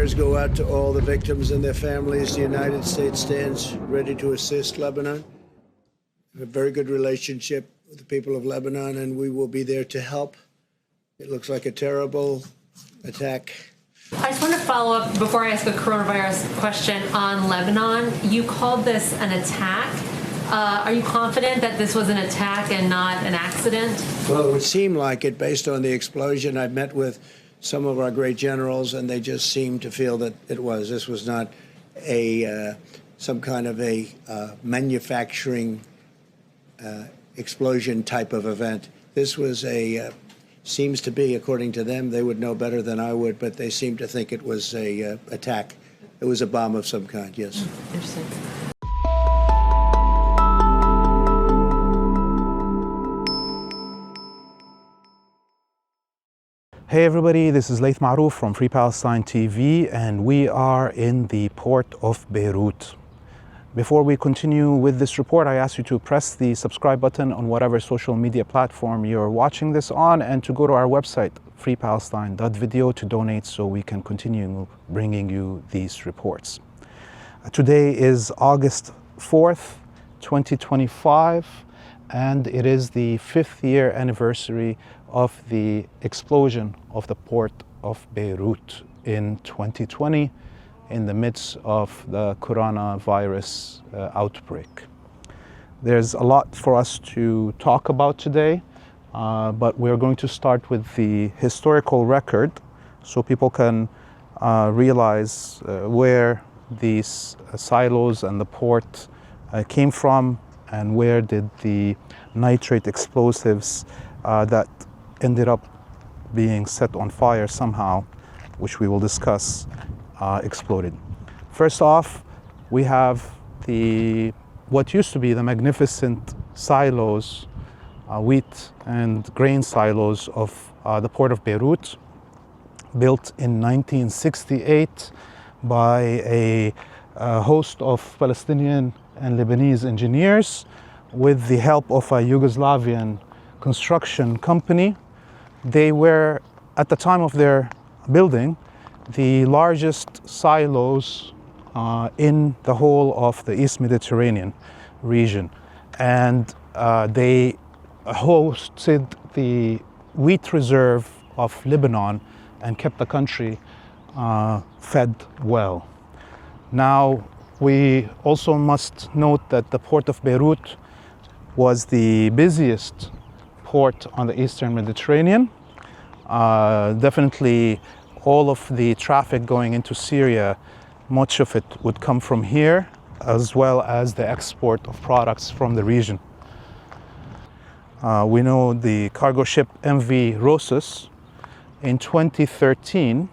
prayers go out to all the victims and their families. The United States stands ready to assist Lebanon. We have a very good relationship with the people of Lebanon, and we will be there to help. It looks like a terrible attack. I just want to follow up before I ask a coronavirus question on Lebanon. You called this an attack. Are you confident that this was an attack and not an accident? Well, it would seem like it based on the explosion. I've met with some of our great generals, and they just seemed to feel that it was. This was not some kind of a manufacturing explosion type of event. This was seems to be, according to them, they would know better than I would, but they seem to think it was a attack. It was a bomb of some kind, yes. Interesting. Hey everybody, this is Laith Marouf from Free Palestine TV, and we are in the Port of Beirut. Before we continue with this report, I ask you to press the subscribe button on whatever social media platform you're watching this on, and to go to our website, freepalestine.video, to donate so we can continue bringing you these reports. Today is August 4th, 2025, and it is the 5th year anniversary of the explosion of the Port of Beirut in 2020 in the midst of the coronavirus outbreak. There's a lot for us to talk about today, but we're going to start with the historical record so people can realize where these silos and the port came from, and where did the nitrate explosives that ended up being set on fire somehow, which we will discuss, exploded. First off, we have what used to be the magnificent silos, wheat and grain silos of the Port of Beirut, built in 1968 by a host of Palestinian and Lebanese engineers with the help of a Yugoslavian construction company. They were, at the time of their building, the largest silos in the whole of the East Mediterranean region. And they hosted the wheat reserve of Lebanon and kept the country fed well. Now, we also must note that the Port of Beirut was the busiest port on the Eastern Mediterranean. Definitely all of the traffic going into Syria, much of it would come from here, as well as the export of products from the region. We know the cargo ship MV Rosus in 2013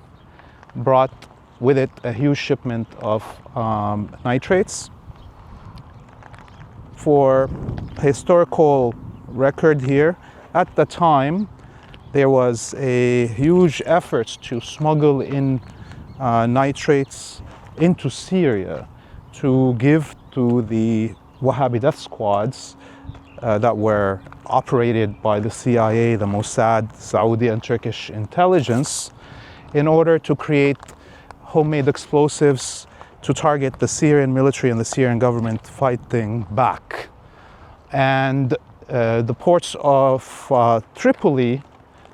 brought with it a huge shipment of nitrates. For historical record here, at the time there was a huge effort to smuggle in nitrates into Syria to give to the Wahhabi death squads that were operated by the CIA, the Mossad, Saudi and Turkish intelligence, in order to create homemade explosives to target the Syrian military and the Syrian government fighting back. And the ports of Tripoli,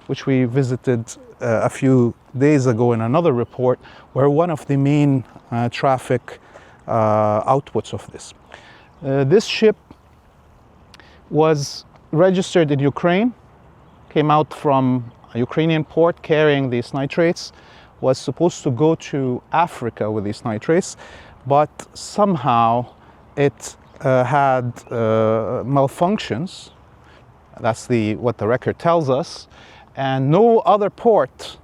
which we visited a few days ago in another report, were one of the main traffic outputs of this. This ship was registered in Ukraine, came out from a Ukrainian port carrying these nitrates, was supposed to go to Africa with these nitrates, but somehow it had malfunctions. That's what the record tells us. And no other port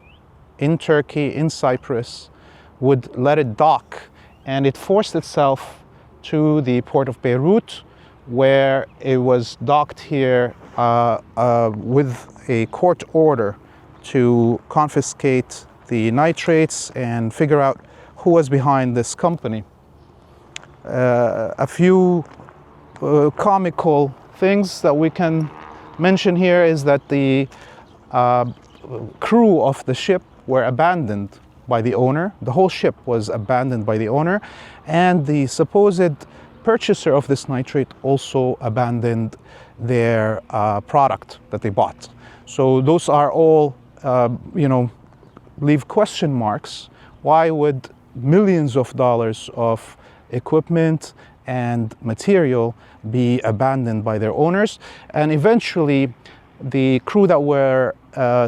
in Turkey, in Cyprus, would let it dock. And it forced itself to the Port of Beirut, where it was docked here with a court order to confiscate the nitrates and figure out who was behind this company. A few comical things that we can mention here is that the crew of the ship were abandoned by the owner. The whole ship was abandoned by the owner, and the supposed purchaser of this nitrate also abandoned their product that they bought. So those are all, leave question marks. Why would millions of dollars of equipment and material be abandoned by their owners? And eventually, the crew that were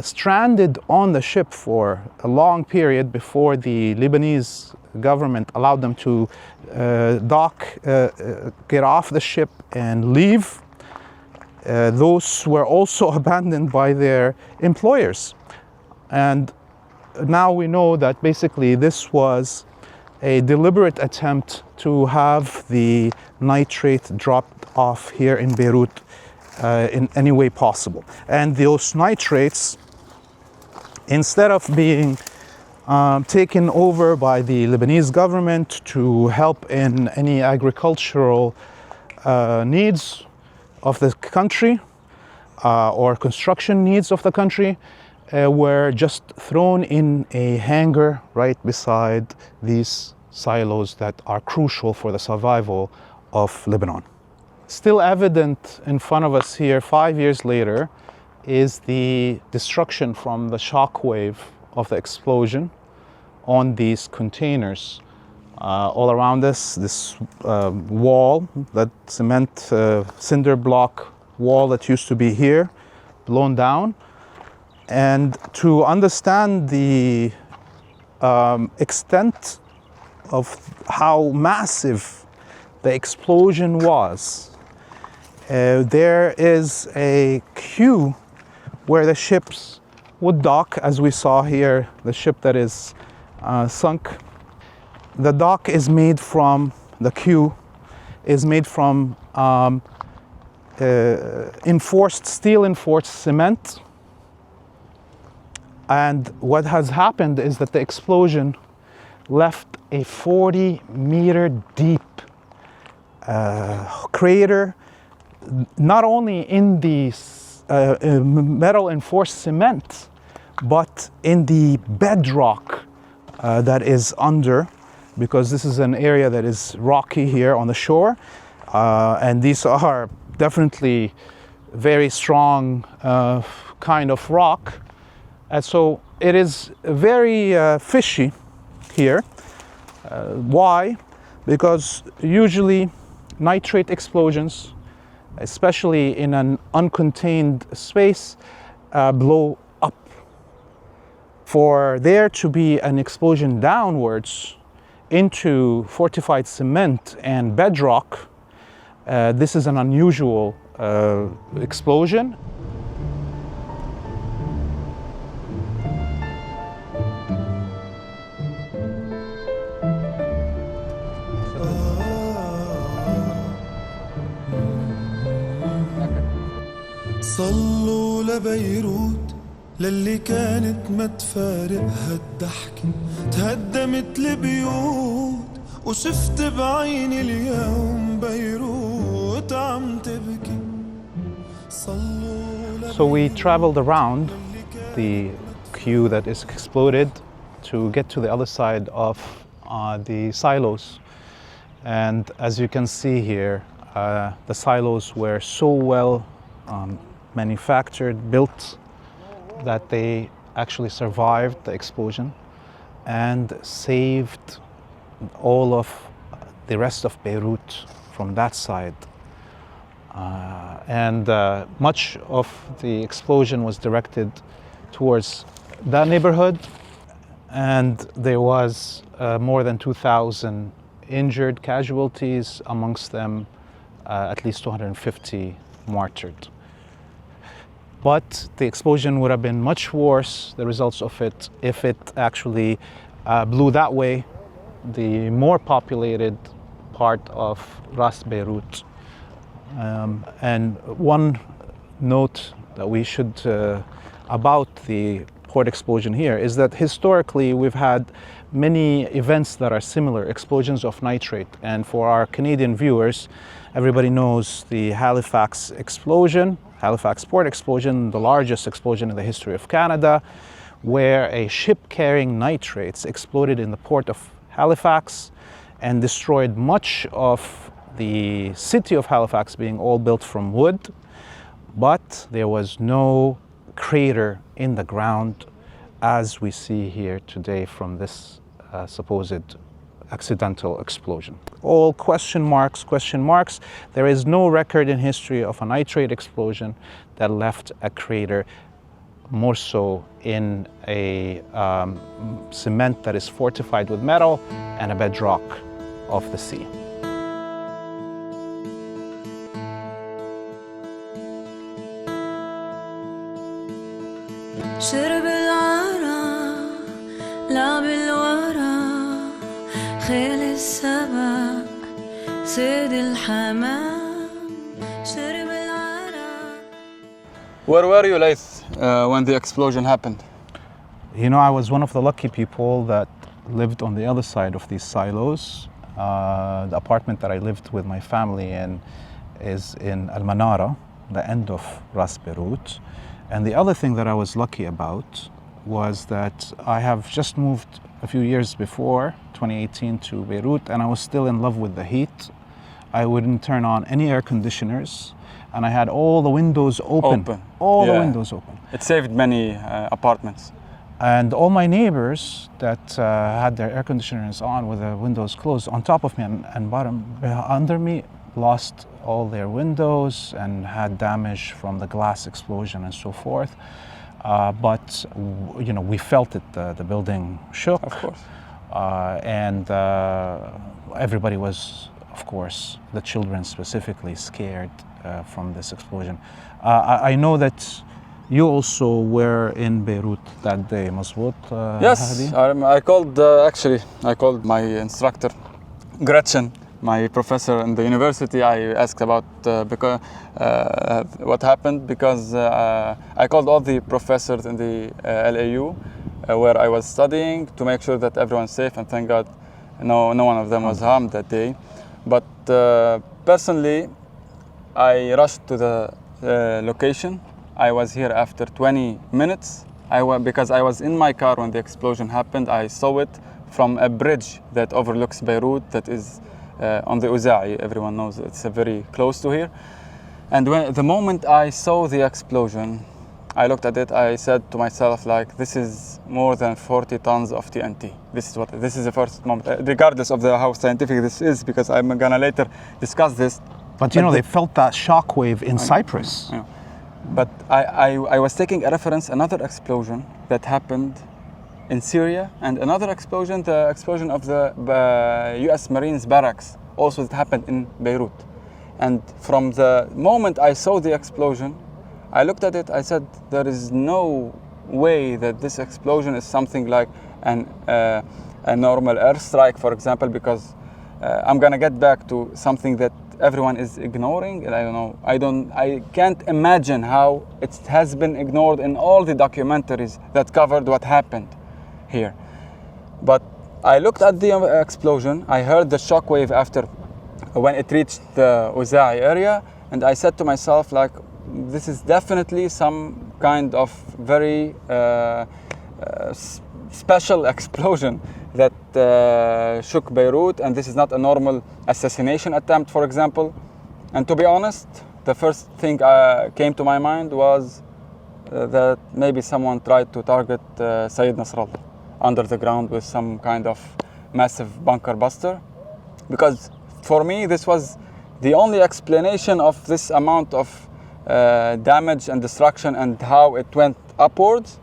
stranded on the ship for a long period before the Lebanese government allowed them to dock, get off the ship and leave, those were also abandoned by their employers. And now we know that basically this was a deliberate attempt to have the nitrate dropped off here in Beirut in any way possible. And those nitrates, instead of being taken over by the Lebanese government to help in any agricultural needs of the country or construction needs of the country, were just thrown in a hangar right beside these silos that are crucial for the survival of Lebanon. Still evident in front of us here 5 years later is the destruction from the shock wave of the explosion on these containers. All around us, this wall, that cement cinder block wall that used to be here, blown down. And to understand the extent of how massive the explosion was, there is a queue where the ships would dock, as we saw here, the ship that is sunk. The dock is made from, the queue is made from steel-enforced cement. And what has happened is that the explosion left a 40-meter deep crater, not only in the metal-enforced cement, but in the bedrock that is under, because this is an area that is rocky here on the shore, and these are definitely very strong kind of rock. And so it is very fishy here. Why? Because usually nitrate explosions, especially in an uncontained space, blow up. For there to be an explosion downwards into fortified cement and bedrock, this is an unusual explosion. صلوا لبيروت للي كانت ما تفارقها الضحكة تهدمت البيوت وشفت بعيني اليوم بيروت عم تبكي. So we traveled around the queue that is exploded to get to the other side of the silos. And as you can see here, the silos were so well manufactured, built, that they actually survived the explosion and saved all of the rest of Beirut from that side. And much of the explosion was directed towards that neighborhood, and there was more than 2,000 injured casualties, amongst them at least 250 martyred. But the explosion would have been much worse, the results of it, if it actually blew that way, the more populated part of Ras Beirut. And one note that we should about the port explosion here is that historically we've had many events that are similar, explosions of nitrate. And for our Canadian viewers, everybody knows the Halifax explosion, Halifax port explosion, the largest explosion in the history of Canada, where a ship carrying nitrates exploded in the port of Halifax and destroyed much of the city of Halifax, being all built from wood, but there was no crater in the ground as we see here today from this supposed accidental explosion. All question marks, question marks. There is no record in history of a nitrate explosion that left a crater, more so in a cement that is fortified with metal and a bedrock of the sea. شرب العرا لا بالورا خيل السبع صيد الحمام شرب العرا. Where were you, Laith, when the explosion happened? You know, I was one of the lucky people that lived on the other side of these silos. The apartment that I lived with my family in is in Al-Manara, the end of Ras Beirut. And the other thing that I was lucky about was that I have just moved a few years before, 2018, to Beirut, and I was still in love with the heat. I wouldn't turn on any air conditioners, and I had all the windows open. All the windows open. It saved many apartments. And all my neighbors that had their air conditioners on with the windows closed on top of me and bottom under me lost all their windows and had damage from the glass explosion and so forth. But you know, we felt it. The building shook. Of course. And everybody was, of course, the children specifically, scared from this explosion. I know that you also were in Beirut that day, Mazbout, Yes, Hadi? I called my instructor, Gretchen, my professor in the university. I asked about what happened because I called all the professors in the LAU where I was studying to make sure that everyone's safe, and thank God no one of them was harmed that day. But personally, I rushed to the location. I was here after 20 minutes because I was in my car when the explosion happened. I saw it from a bridge that overlooks Beirut, that is on the Uza'i. Everyone knows it's very close to here. And the moment I saw the explosion, I looked at it, I said to myself, like, this is more than 40 tons of TNT. This is the first moment, regardless of how scientific this is, because I'm gonna later discuss this. But you know, they felt that shockwave in Cyprus. Yeah. But I was taking a reference, another explosion that happened in Syria, and another explosion, the explosion of the US Marines barracks, also that happened in Beirut. And from the moment I saw the explosion, I looked at it, I said, there is no way that this explosion is something like a normal airstrike, for example, because I'm gonna get back to something that everyone is ignoring, and I can't imagine how it has been ignored in all the documentaries that covered what happened here. But I looked at the explosion, I heard the shockwave after when it reached the Uza'i area, and I said to myself, like, this is definitely some kind of very special explosion that shook Beirut, and this is not a normal assassination attempt, for example. And to be honest, the first thing came to my mind was that maybe someone tried to target Sayyid Nasrallah under the ground with some kind of massive bunker buster, because for me this was the only explanation of this amount of damage and destruction and how it went upwards.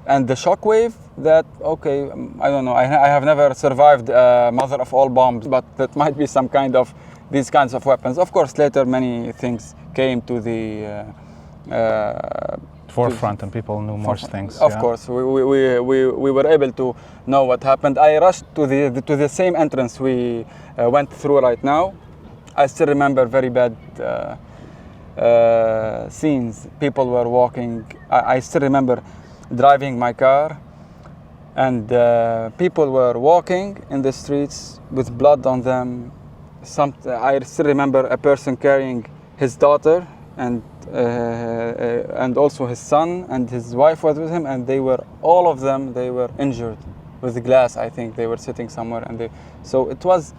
And the shockwave, that, okay, I don't know, I have never survived mother of all bombs, but that might be some kind of these kinds of weapons. Of course, later many things came to the forefront, and people knew more things. Of course, we were able to know what happened. I rushed to the same entrance we went through right now. I still remember very bad scenes. People were walking. I still remember driving my car, and people were walking in the streets with blood on them. I still remember a person carrying his daughter, and and also his son and his wife was with him, and all of them were injured with glass. I think they were sitting somewhere, so it was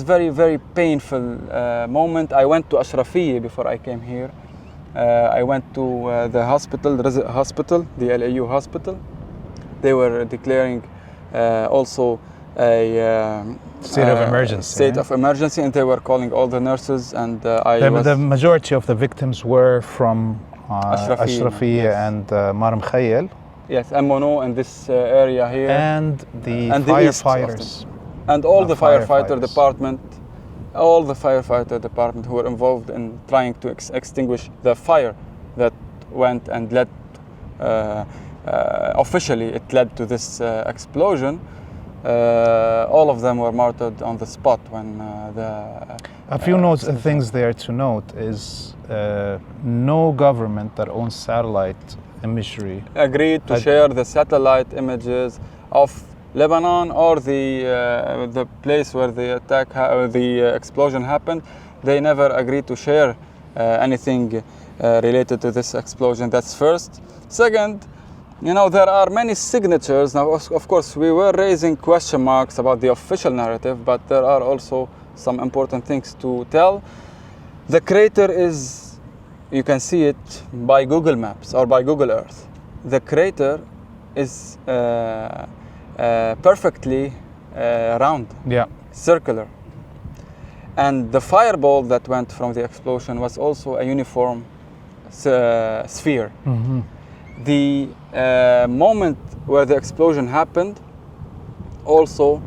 very, very painful moment. I went to Ashrafiyya before I came here. I went to the hospital, the LAU hospital. They were declaring also a state of emergency. And they were calling all the nurses. And the majority of the victims were from Ashrafiyya yes. and Marouf. Yes, and Mono in this area here. And the firefighters. And all the firefighter department who were involved in trying to extinguish the fire that went and led, officially it led to this explosion. All of them were martyred on the spot when A few things there to note is no government that owns satellite imagery agreed to share the satellite images of Lebanon or the place where the explosion happened. They never agreed to share anything related to this explosion. That's first. Second, there are many signatures. Now, of course, we were raising question marks about the official narrative, but there are also some important things to tell. The crater is, you can see it by Google Maps or by Google Earth. The crater is perfectly round, circular. And the fireball that went from the explosion was also a uniform sphere. Mm-hmm. The moment where the explosion happened, also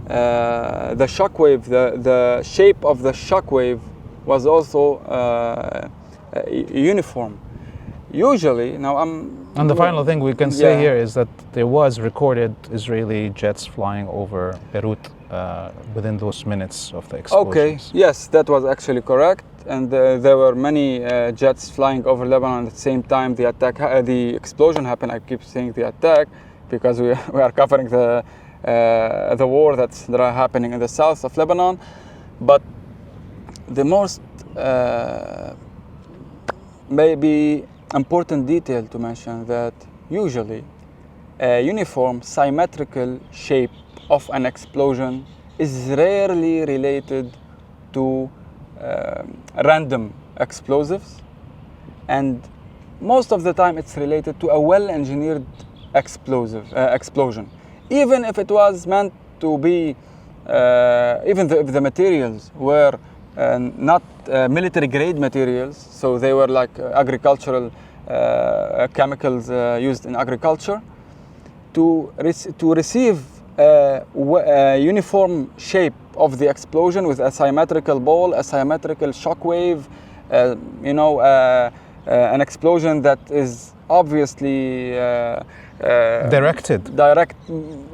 the shockwave, the shape of the shockwave was also uniform. Usually, and the final thing we can say here is that there was recorded Israeli jets flying over Beirut within those minutes of the explosions. Okay, yes, that was actually correct. And there were many jets flying over Lebanon at the same time the explosion happened. I keep saying the attack because we are covering the war that's happening in the south of Lebanon. But the most maybe important detail to mention that usually a uniform symmetrical shape of an explosion is rarely related to random explosives, and most of the time it's related to a well-engineered explosion. Even if it was meant to be, even if the materials were not military-grade materials, so they were like agricultural chemicals used in agriculture, to receive a uniform shape of the explosion with a symmetrical ball, a symmetrical shockwave, an explosion that is obviously direct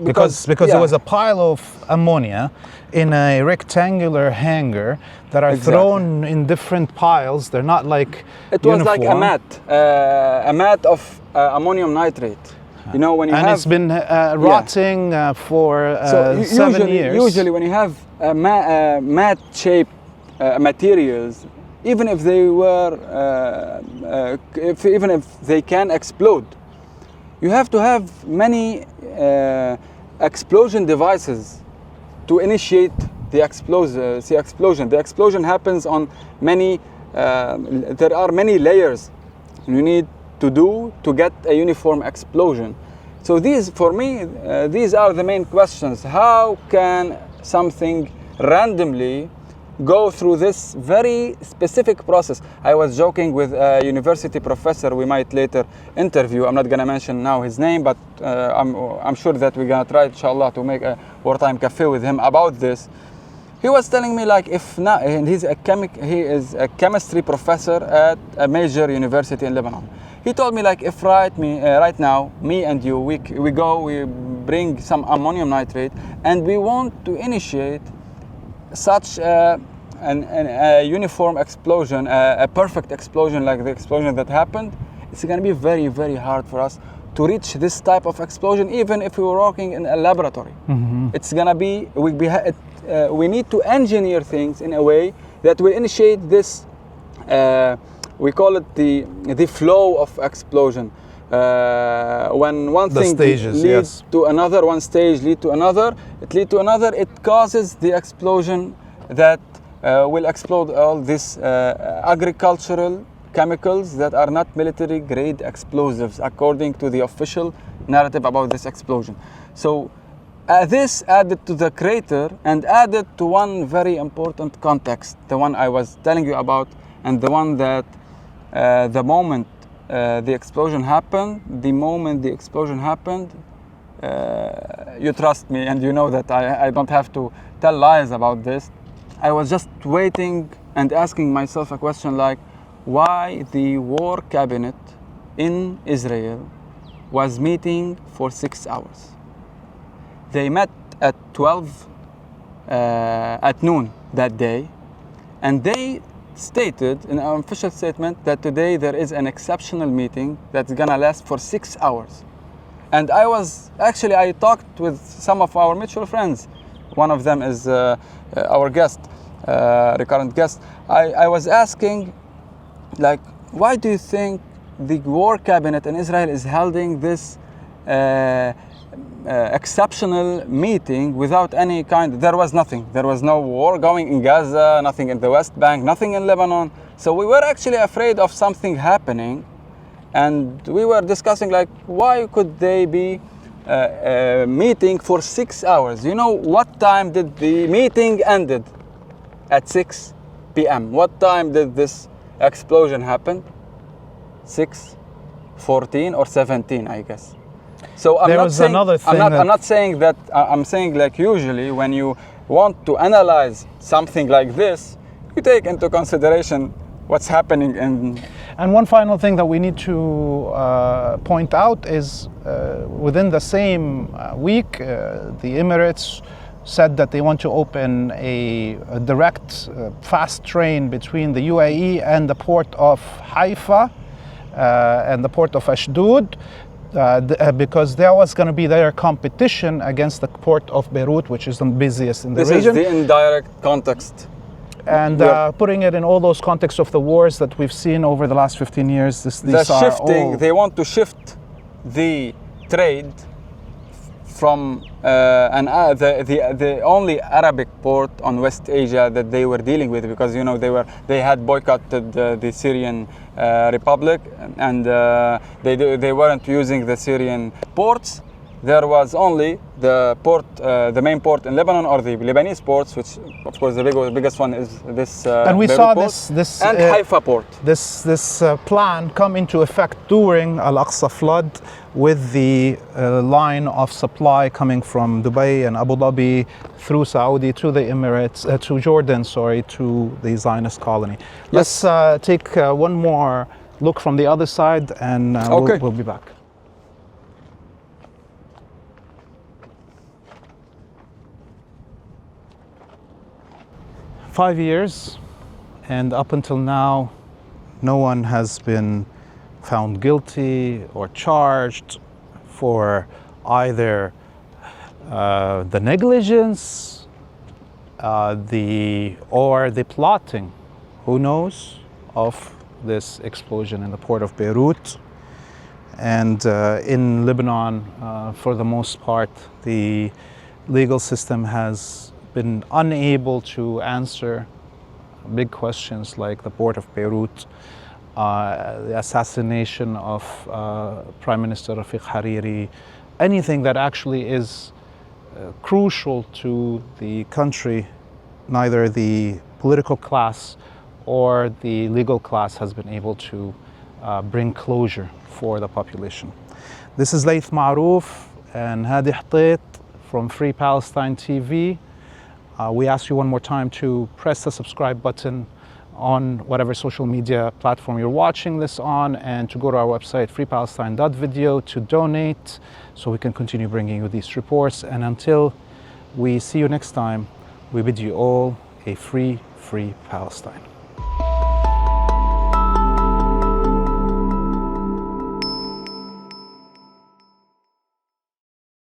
because there was a pile of ammonia in a rectangular hangar that are thrown in different piles. They're not like was like a mat of ammonium nitrate. When you it's been rotting for 7 years. Usually when you have mat shaped materials, even if they were, even if they can explode, you have to have many explosion devices to initiate the explosion. The explosion happens on many. There are many layers you need to do to get a uniform explosion. So for me, these are the main questions. How can something randomly go through this very specific process? I was joking with a university professor we might later interview. I'm not going to mention now his name, but I'm sure that we're going to try, inshallah, to make a wartime cafe with him about this. He was telling me, like, if not, and he is a chemistry professor at a major university in Lebanon. He told me, like, if right now, me and you, we bring some ammonium nitrate, and we want to initiate such a uniform explosion, a perfect explosion like the explosion that happened, it's going to be very, very hard for us to reach this type of explosion, even if we were working in a laboratory. Mm-hmm. It's going to be, we need to engineer things in a way that will initiate this we call it the flow of explosion. When one The thing stages, leads yes. to another, one stage lead to another, it causes the explosion that will explode all these agricultural chemicals that are not military grade explosives, according to the official narrative about this explosion. So this added to the crater and added to one very important context, the one I was telling you about, and the one that the moment the explosion happened, you trust me and you know that I don't have to tell lies about this. I was just waiting and asking myself a question like, why the war cabinet in Israel was meeting for 6 hours. They met at 12 at noon that day, and they stated in an official statement that today there is an exceptional meeting that's gonna last for 6 hours. And I talked with some of our mutual friends. One of them is our guest, recurrent guest. I was asking, like, why do you think the war cabinet in Israel is holding this exceptional meeting without any kind? There was nothing. There was no war going in Gaza, nothing in the West Bank, nothing in Lebanon. So we were actually afraid of something happening, and we were discussing, like, why could they be meeting for 6 hours? You know what time did the meeting ended? At 6 p.m. What time did this explosion happen? 6:14 or 17, I guess. So I'm not saying that. I'm saying, like, usually when you want to analyze something like this, you take into consideration what's happening in. And one final thing that we need to point out is within the same week, the Emirates said that they want to open a direct fast train between the UAE and the port of Haifa and the port of Ashdod, because there was going to be their competition against the port of Beirut, which is the busiest in the region. This is the indirect context. And putting it in all those contexts of the wars that we've seen over the last 15 years, they want to shift the trade from the only Arabic port on West Asia that they were dealing with, because, you know, they had boycotted the Syrian Republic, and they weren't using the Syrian ports. There was only the port, the main port in Lebanon, or the Lebanese ports, which, of course, the biggest one is this. And we saw this and Haifa port. This plan come into effect during al-Aqsa flood, with the line of supply coming from Dubai and Abu Dhabi through Saudi to the Emirates, to Jordan, to the Zionist colony. Yes. Let's take one more look from the other side, and okay. we'll be back. Five years, and up until now, no one has been found guilty or charged for either the negligence, the plotting, who knows, of this explosion in the port of Beirut. And in Lebanon, for the most part, the legal system has been unable to answer big questions like the port of Beirut, the assassination of Prime Minister Rafiq Hariri, anything that actually is crucial to the country. Neither the political class or the legal class has been able to bring closure for the population. This is Laith Marouf and Hadi Hotait from Free Palestine TV. We ask you one more time to press the subscribe button on whatever social media platform you're watching this on, and to go to our website freepalestine.video to donate so we can continue bringing you these reports. And until we see you next time, we bid you all a free Palestine.